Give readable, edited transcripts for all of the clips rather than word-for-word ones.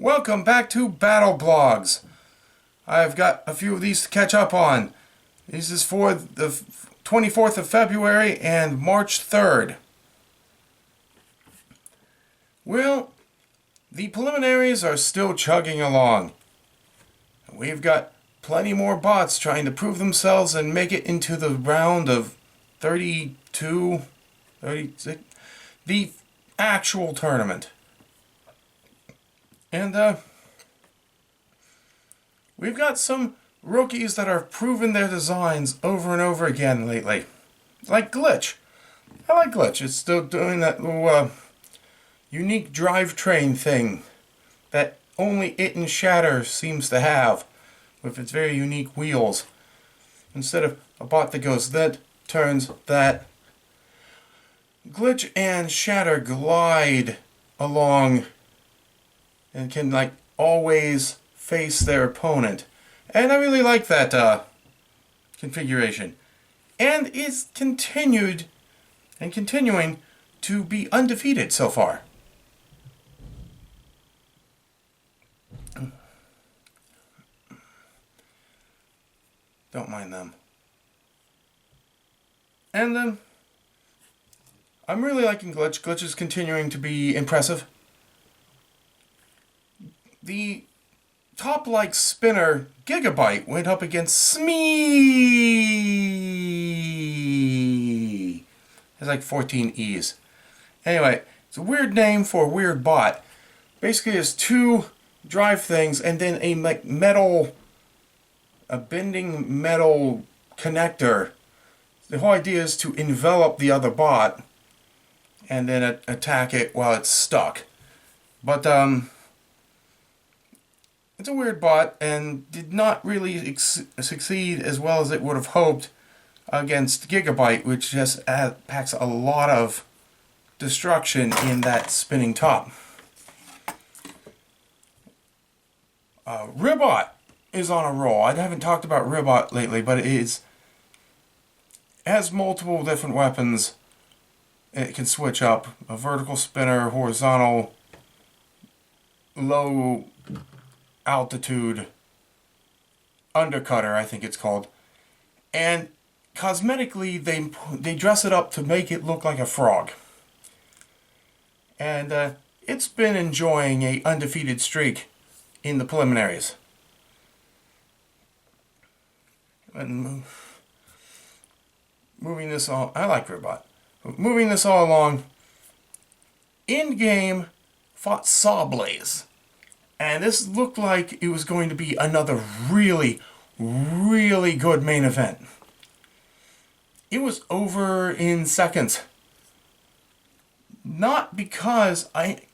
Welcome back to BattleBlogs. I've got a few of these to catch up on. This is for the 24th of February and March 3rd. Well, the preliminaries are still chugging along. We've got plenty more bots trying to prove themselves and make it into the round of 32, 36, the actual tournament. And we've got some rookies that are proving their designs over and over again lately. Like Glitch. I like Glitch. It's still doing that little unique drivetrain thing that only it and Shatter seems to have, with its very unique wheels. Instead of a bot that goes that, turns that. Glitch and Shatter glide along and can like always face their opponent. And I really like that configuration. And it's continued and continuing to be undefeated so far. Don't mind them. And I'm really liking Glitch. Glitch is continuing to be impressive. The top-like spinner Gigabyte went up against Smee. Has like 14 E's. Anyway, it's a weird name for a weird bot. Basically, it's two drive things and then a bending metal connector. The whole idea is to envelop the other bot and then attack it while it's stuck. But it's a weird bot and did not really succeed as well as it would have hoped against Gigabyte, which just packs a lot of destruction in that spinning top. Ribot is on a roll. I haven't talked about Ribot lately, but it has multiple different weapons. It can switch up a vertical spinner, horizontal, low altitude undercutter, I think it's called. And cosmetically, they dress it up to make it look like a frog. And it's been enjoying a undefeated streak in the preliminaries. And moving this all, I like Ribot. Moving this all along, in game fought Sawblaze. And this looked like it was going to be another really, really good main event. It was over in seconds. Not because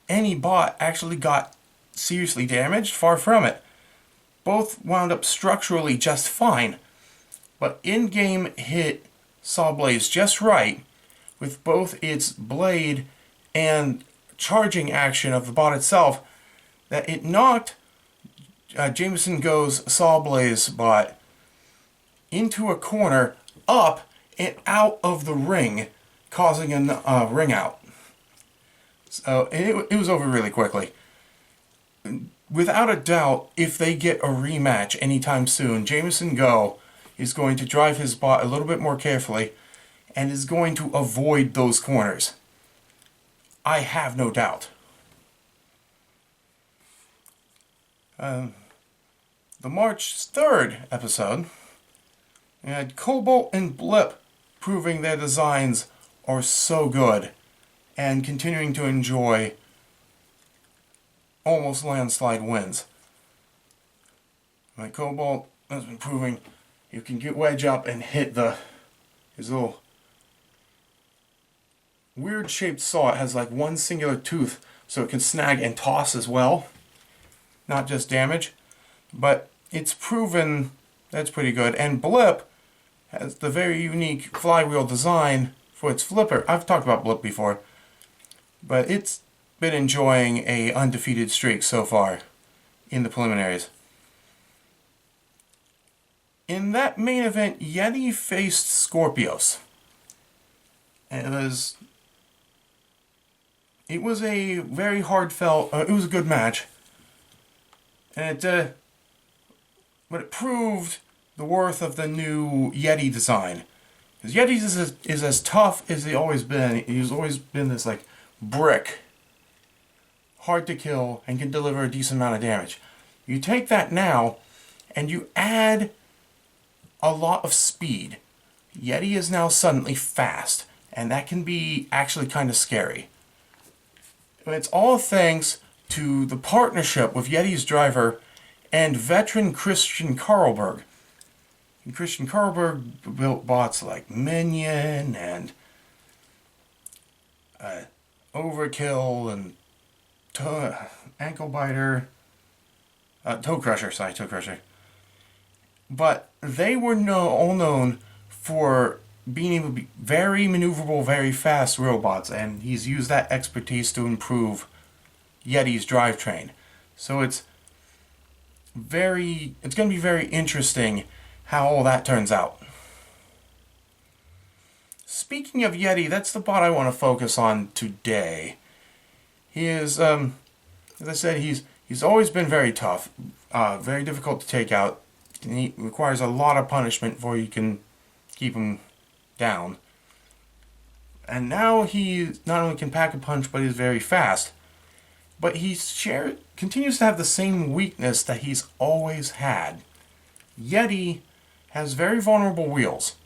any bot actually got seriously damaged, far from it. Both wound up structurally just fine. But in-game hit Sawblaze just right with both its blade and charging action of the bot itself, that it knocked Jameson Go's Sawblaze bot into a corner, up and out of the ring, causing a ring out. So it was over really quickly. Without a doubt, if they get a rematch anytime soon, Jameson Go is going to drive his bot a little bit more carefully and is going to avoid those corners. I have no doubt. The March 3rd episode, we had Cobalt and Blip proving their designs are so good and continuing to enjoy almost landslide wins. Cobalt has been proving you can get wedge up and hit his little weird shaped saw. It has like one singular tooth so it can snag and toss as well. Not just damage, but it's proven that's pretty good. And Blip has the very unique flywheel design for its flipper. I've talked about Blip before, but it's been enjoying a undefeated streak so far in the preliminaries. In that main event, Yeti faced Scorpios. And it was a very heartfelt, it was a good match. And but it proved the worth of the new Yeti design. Because Yeti is as tough as he's always been. He's always been this like brick, hard to kill, and can deliver a decent amount of damage. You take that now, and you add a lot of speed. Yeti is now suddenly fast, and that can be actually kind of scary. But it's all thanks to the partnership with Yeti's driver and veteran Christian Carlberg. And Christian Carlberg built bots like Minion and Overkill and Ankle Biter, Toe Crusher. But they were all known for being able to be very maneuverable, very fast robots, and he's used that expertise to improve Yeti's drivetrain. So it's going to be very interesting how all that turns out. Speaking of Yeti, that's the bot I want to focus on today. He is, as I said, he's always been very tough, very difficult to take out. And he requires a lot of punishment before you can keep him down. And now he not only can pack a punch, but he's very fast. But he continues to have the same weakness that he's always had. Yeti has very vulnerable wheels.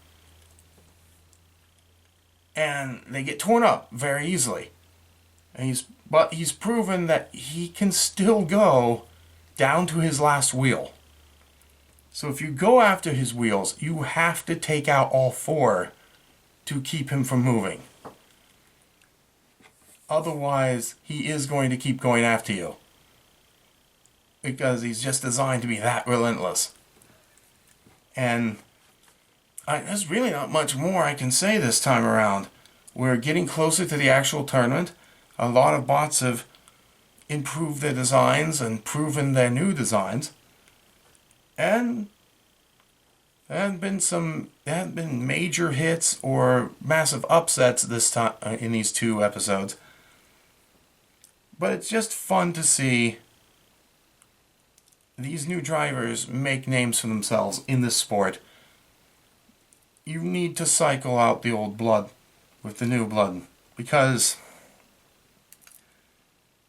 And they get torn up very easily. But he's proven that he can still go down to his last wheel. So if you go after his wheels, you have to take out all four to keep him from moving. Otherwise, he is going to keep going after you. Because he's just designed to be that relentless. And there's really not much more I can say this time around. We're getting closer to the actual tournament. A lot of bots have improved their designs and proven their new designs. And there haven't been major hits or massive upsets this time in these two episodes. But it's just fun to see these new drivers make names for themselves in this sport. You need to cycle out the old blood with the new blood, because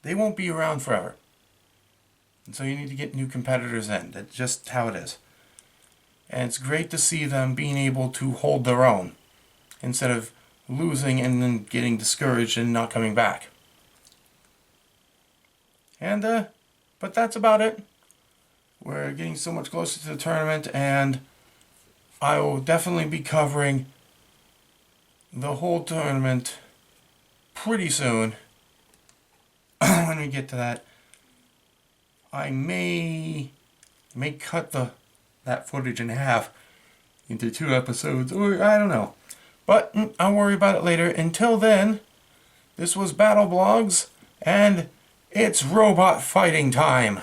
they won't be around forever. And so you need to get new competitors in. That's just how it is. And it's great to see them being able to hold their own instead of losing and then getting discouraged and not coming back. And but that's about it. We're getting so much closer to the tournament, and I will definitely be covering the whole tournament pretty soon. When we get to that, I may cut that footage in half into 2 episodes, or I don't know. But I'll worry about it later. Until then, this was BattleBlogs, and it's robot fighting time.